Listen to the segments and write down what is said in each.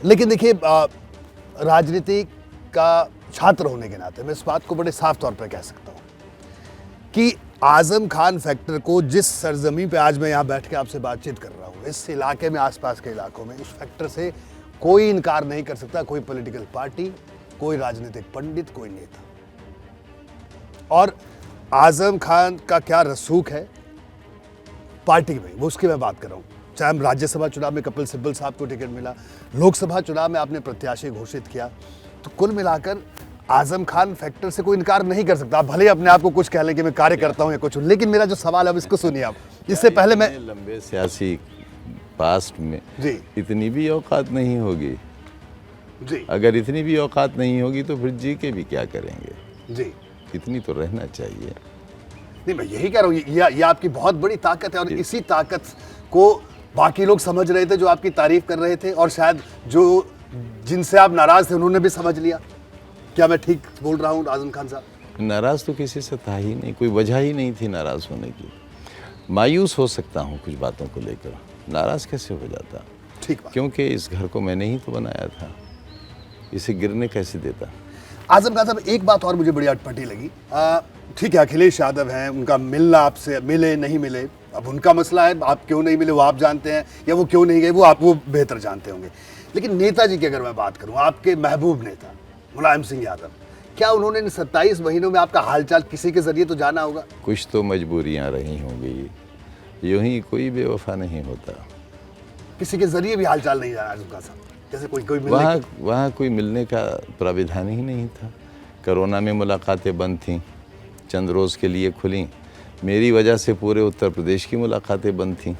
लेकिन देखिए, राजनीति का छात्र होने के नाते मैं इस बात को बड़े साफ तौर पर कह सकता हूँ कि आजम खान फैक्टर को जिस सरजमी पे आज मैं यहाँ बैठ के आपसे बातचीत कर रहा हूँ, इस इलाके में, आसपास के इलाकों में, उस फैक्टर से कोई इनकार नहीं कर सकता, कोई पॉलिटिकल पार्टी, कोई राजनीतिक पंडित, कोई नेता। और आजम खान का क्या रसूख है पार्टी में, वो उसकी मैं बात कर रहा हूँ। चाहे हम राज्यसभा चुनाव में कपिल सिब्बल साहब को टिकट मिला, लोकसभा चुनाव में आपने प्रत्याशी घोषित किया, तो कुल मिलाकर आजम खान फैक्टर से कोई इनकार नहीं कर सकता। आप भले अपने आप को कुछ कह लें कि मैं कार्य करता हूं या कुछ, लेकिन मेरा जो सवाल है अब इसको सुनिए आप। इससे पहले मैं लंबे सियासी पास्ट में जी इतनी भी औकात नहीं होगी जी अगर इतनी भी औकात नहीं होगी तो फिर जी के भी क्या करेंगे। जी इतनी तो रहना चाहिए। नहीं, मैं यही कह रहा हूँ, ये आपकी बहुत बड़ी ताकत है और इसी ताकत को बाकी लोग समझ रहे थे जो आपकी तारीफ कर रहे थे, और शायद जो जिनसे आप नाराज थे उन्होंने भी समझ लिया। क्या मैं ठीक बोल रहा हूँ आजम खान साहब? नाराज तो किसी से था ही नहीं, कोई वजह ही नहीं थी नाराज होने की। मायूस हो सकता हूँ कुछ बातों को लेकर, नाराज कैसे हो जाता? ठीक बात। क्योंकि इस घर को मैंने ही तो बनाया था, इसे गिरने कैसे देता? आजम खान साहब, एक बात और मुझे बड़ी अटपटी लगी। ठीक है, अखिलेश यादव हैं, उनका मिलना आपसे, मिले नहीं मिले अब उनका मसला है, आप क्यों नहीं मिले वो आप जानते हैं, या वो क्यों नहीं गए वो बेहतर जानते होंगे। लेकिन नेताजी की अगर मैं बात करूं, आपके महबूब नेता मुलायम सिंह यादव, क्या उन्होंने इन 27 महीनों में आपका हालचाल किसी के जरिए तो जाना होगा? कुछ तो मजबूरियां रही होंगी, यूं ही कोई बेवफा नहीं होता। किसी के जरिए भी हालचाल नहीं जाना आजम खान साहब? जैसे कोई वहाँ कोई मिलने का प्राविधान ही नहीं था। कोरोना में मुलाकातें बंद थीं, चंद रोज़ के लिए खुलीं। मेरी वजह से पूरे उत्तर प्रदेश की मुलाकातें बंद थीं।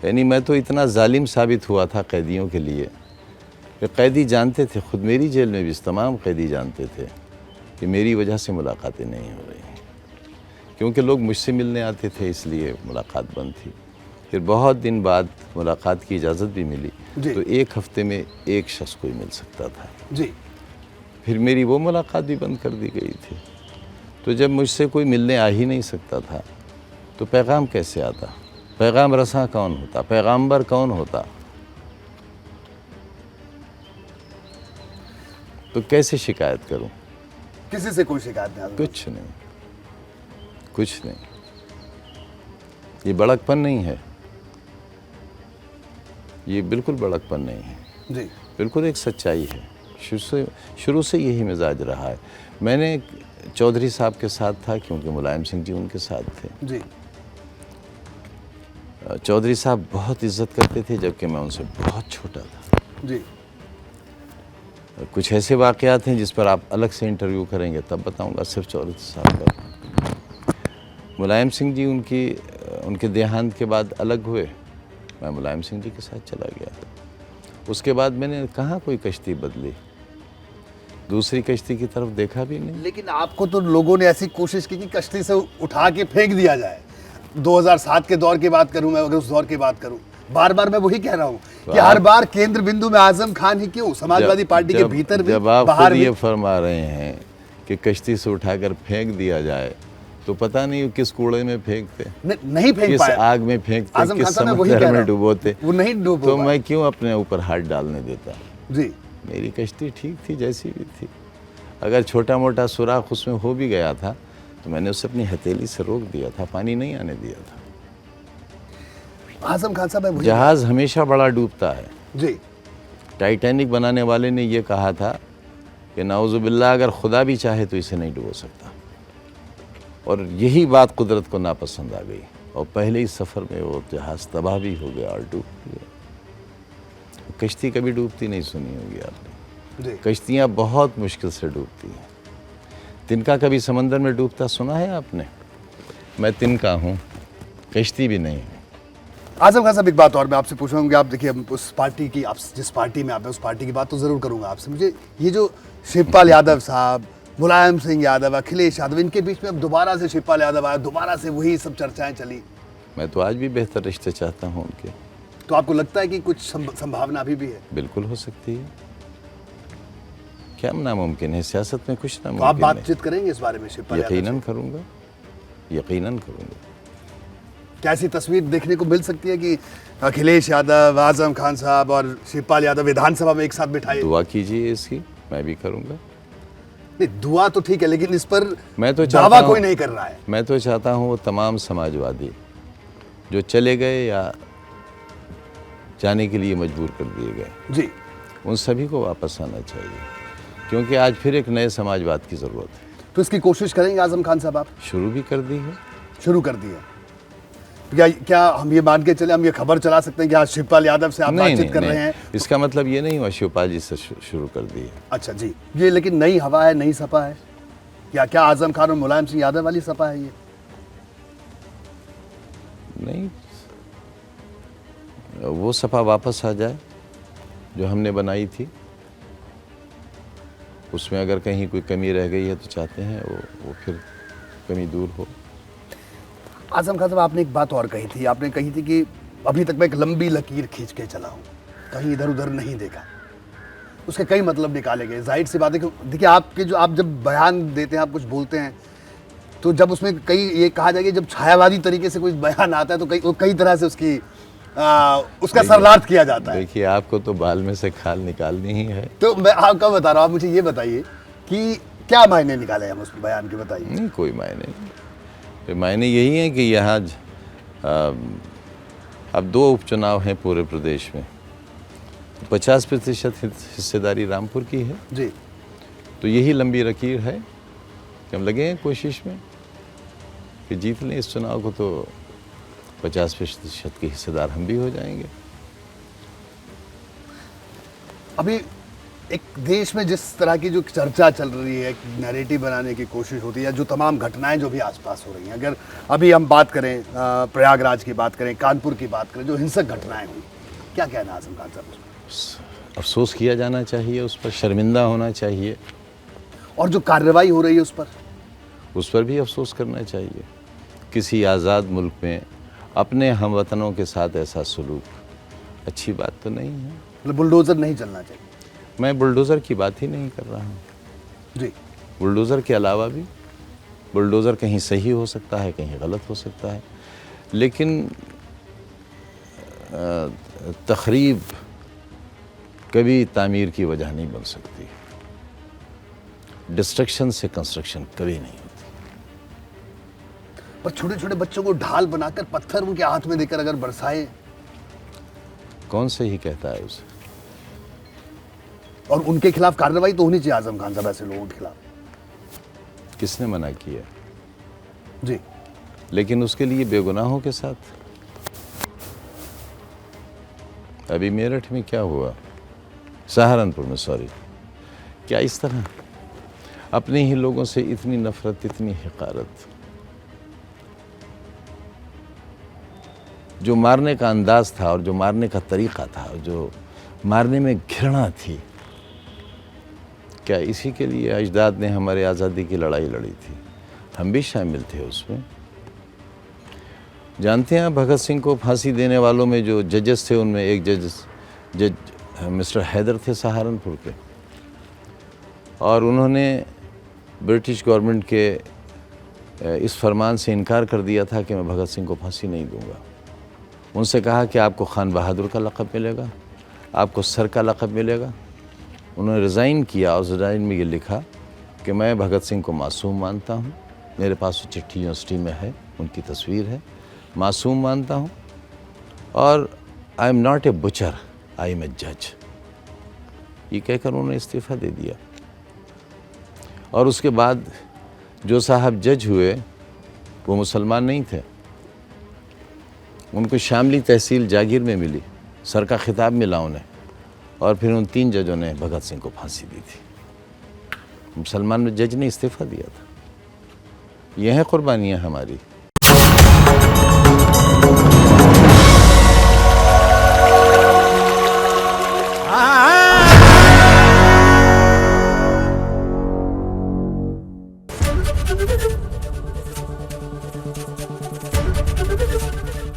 यानी मैं तो इतना जालिम साबित हुआ था कैदियों के लिए। कैदी जानते थे, खुद मेरी जेल में भी तमाम कैदी जानते थे कि मेरी वजह से मुलाकातें नहीं हो रही हैं, क्योंकि लोग मुझसे मिलने आते थे, इसलिए मुलाकात बंद थी। फिर बहुत दिन बाद मुलाकात की इजाज़त भी मिली, तो एक हफ्ते में एक शख्स को ही मिल सकता था जी। फिर मेरी वो मुलाकात भी बंद कर दी गई थी। तो जब मुझसे कोई मिलने आ ही नहीं सकता था तो पैगाम कैसे आता? पैगाम रसां कौन होता? पैगाम्बर कौन होता? तो कैसे शिकायत करूं? किसी से कोई शिकायत नहीं? कुछ नहीं, कुछ नहीं। ये बड़कपन नहीं है, ये बिल्कुल बड़कपन नहीं है जी। बिल्कुल एक सच्चाई है। शुरू से यही मिजाज रहा है। मैंने चौधरी साहब के साथ था क्योंकि मुलायम सिंह जी उनके साथ थे जी। चौधरी साहब बहुत इज्जत करते थे, जबकि मैं उनसे बहुत छोटा था जी। कुछ ऐसे वाक़यात हैं जिस पर आप अलग से इंटरव्यू करेंगे तब बताऊंगा, सिर्फ चौधरी साहब का। मुलायम सिंह जी उनके देहांत के बाद अलग हुए, मैं मुलायम सिंह जी के साथ चला गया। उसके बाद मैंने कहाँ कोई कश्ती बदली, दूसरी कश्ती की तरफ देखा भी नहीं। लेकिन आपको तो लोगों ने ऐसी कोशिश की कि कश्ती से उठा के फेंक दिया जाए। 2007 के दौर की बात करूं मैं, अगर उस दौर की बात करूं, बार बार मैं वही कह रहा हूं कि हर बार केंद्र बिंदु में आजम खान ही क्यों, समाजवादी पार्टी के भीतर भी, जब आप बाहर ये फरमा रहे हैं कि कश्ती से उठाकर फेंक दिया जाए, तो पता नहीं किस कूड़े में फेंकते, नहीं फेंक किस पाए, आग में फेंकते, किस समुद्र में डुबोते, वो नहीं डूब तो मैं क्यों अपने ऊपर हाथ डालने देता? जी। मेरी कश्ती ठीक थी जैसी भी थी। अगर छोटा मोटा सुराख उसमें हो भी गया था तो मैंने उसे अपनी हथेली से रोक दिया था, पानी नहीं आने दिया था। आजम खान साहब, जहाज हमेशा बड़ा डूबता है जी। टाइटैनिक बनाने वाले ने यह कहा था कि नाउजुबिल्लाह अगर खुदा भी चाहे तो इसे नहीं डुबो सकता, और यही बात कुदरत को नापसंद आ गई और पहले ही सफ़र में वो जहाज़ तबाह भी हो गया और डूब गया। कश्ती कभी डूबती नहीं सुनी होगी आपने, कश्तियाँ बहुत मुश्किल से डूबती हैं। तिनका कभी समंदर में डूबता सुना है आपने? मैं तिनका हूँ, कश्ती भी नहीं हूँ। आजम खान साहब, एक बात और मैं आपसे पूछूंगा, आप देखिए उस पार्टी की, आप जिस पार्टी में आप हैं उस पार्टी की बात तो ज़रूर करूंगा आपसे। मुझे ये जो शिवपाल यादव साहब, मुलायम सिंह यादव, अखिलेश यादव, इनके बीच में अब दोबारा से शिवपाल यादव आया, दोबारा से वही सब चर्चाएं चली। मैं तो आज भी बेहतर रिश्ते चाहता हूँ उनके। तो आपको लगता है कि कुछ संभावना अभी भी है? बिल्कुल हो सकती है, क्या नामुमकिन है? सियासत में कुछ नामुमकिन है। आप बातचीत करेंगे इस बारे में शिवपाल यादव से? यकीनन करूँगा, यकीनन करूँगा। क्या ऐसी तस्वीर देखने को मिल सकती है कि अखिलेश यादव, आजम खान साहब और शिवपाल यादव विधानसभा में एक साथ बिठाए? दुआ कीजिए इसकी, मैं भी करूँगा। नहीं, दुआ तो ठीक है, लेकिन इस पर मैं तो दावा कोई नहीं कर रहा है। मैं तो चाहता हूँ वो तमाम समाजवादी जो चले गए या जाने के लिए मजबूर कर दिए गए, जी, उन सभी को वापस आना चाहिए, क्योंकि आज फिर एक नए समाजवाद की ज़रूरत है। तो इसकी कोशिश करेंगे आजम खान साहब? आप शुरू भी कर दी है। शुरू कर दी है। क्या हम ये मान के चले, हम ये खबर चला सकते हैं कि आज शिवपाल यादव से आप बातचीत कर रहे हैं? इसका मतलब ये नहीं हुआ शिवपाल जी से शुरू कर दी है। अच्छा जी, ये लेकिन नई हवा है, नई सपा है क्या आजम खान और मुलायम सिंह यादव वाली सपा है ये? नहीं, वो सपा वापस आ जाए जो हमने बनाई थी। उसमें अगर कहीं कोई कमी रह गई है तो चाहते हैं वो फिर कमी दूर हो। आजम खान साहब, आपने एक बात और कही थी, आपने कही थी कि अभी तक मैं एक लंबी लकीर खींच के चला हूँ, कहीं इधर उधर नहीं देखा। उसके कई मतलब निकाले गए। जाहिर सी बात है कि देखिए, आप जब बयान देते हैं, आप कुछ बोलते हैं, तो जब उसमें कई ये कहा जाएगा, जब छायावादी तरीके से कोई बयान आता है तो कई तरह से उसका सर्वार्थ किया जाता है। देखिए, आपको तो बाल में से खाल निकालनी ही है। तो मैं आपका बता रहा हूँ, आप मुझे ये बताइए कि क्या मायने निकाले हम उस बयान के, बताइए। नहीं, कोई मायने नहीं। तो मायने यही है कि यहाँ अब 2 उपचुनाव हैं पूरे प्रदेश में, 50% हिस्सेदारी रामपुर की है जी। तो यही लंबी लकीर है कि हम लगे हैं कोशिश में कि जीत लें इस चुनाव को, तो 50% के हिस्सेदार हम भी हो जाएंगे। अभी एक देश में जिस तरह की जो चर्चा चल रही है, नैरेटिव बनाने की कोशिश होती है, जो तमाम घटनाएं जो भी आसपास हो रही हैं, अगर अभी हम बात करें प्रयागराज की बात करें, कानपुर की बात करें, जो हिंसक घटनाएं हुई, क्या कहना आजम खान साहब? अफसोस किया जाना चाहिए, उस पर शर्मिंदा होना चाहिए। और जो कार्रवाई हो रही है उस पर भी अफसोस करना चाहिए। किसी आज़ाद मुल्क में अपने हमवतनों के साथ ऐसा सलूक अच्छी बात तो नहीं है। मतलब बुलडोज़र नहीं चलना चाहिए? मैं बुलडोज़र की बात ही नहीं कर रहा हूँ जी। बुलडोज़र के अलावा भी, बुलडोज़र कहीं सही हो सकता है, कहीं गलत हो सकता है, लेकिन तखरीब कभी तामीर की वजह नहीं बन सकती। डिस्ट्रक्शन से कंस्ट्रक्शन कभी नहीं होती। पर छोटे छोटे बच्चों को ढाल बनाकर पत्थर उनके हाथ में देकर अगर बरसाए, कौन से ही कहता है उसे? और उनके खिलाफ कार्रवाई तो होनी चाहिए आजम खान साहब, ऐसे लोगों के खिलाफ। किसने मना किया? जी। लेकिन उसके लिए बेगुनाहों के साथ। अभी मेरठ में क्या हुआ, सहारनपुर में, सॉरी, क्या इस तरह अपने ही लोगों से इतनी नफरत, इतनी हिकारत। जो मारने का अंदाज था और जो मारने का तरीका था, जो मारने में घृणा थी, क्या इसी के लिए अजदाद ने हमारे आज़ादी की लड़ाई लड़ी थी? हम भी शामिल थे उसमें। जानते हैं, भगत सिंह को फांसी देने वालों में जो जजेस थे, उनमें एक जज मिस्टर हैदर थे सहारनपुर के, और उन्होंने ब्रिटिश गवर्नमेंट के इस फरमान से इनकार कर दिया था कि मैं भगत सिंह को फांसी नहीं दूंगा। उनसे कहा कि आपको खान बहादुर का लक़ब मिलेगा, आपको सर का लक़ब मिलेगा। उन्होंने रिज़ाइन किया और रिज़ाइन में ये लिखा कि मैं भगत सिंह को मासूम मानता हूँ, मेरे पास वो चिट्ठी यूनिवर्सिटी में है, उनकी तस्वीर है, मासूम मानता हूँ, और I am not a butcher, I am a जज। ये कहकर उन्होंने इस्तीफ़ा दे दिया। और उसके बाद जो साहब जज हुए वो मुसलमान नहीं थे, उनको शामली तहसील जागीर में मिली, सर का खिताब मिला उन्हें, और फिर उन 3 जजों ने भगत सिंह को फांसी दी थी। मुसलमान में जज ने इस्तीफ़ा दिया था। यह है कुर्बानियाँ हमारी।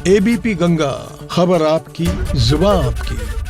एबीपी गंगा, खबर आपकी, जुबान आपकी।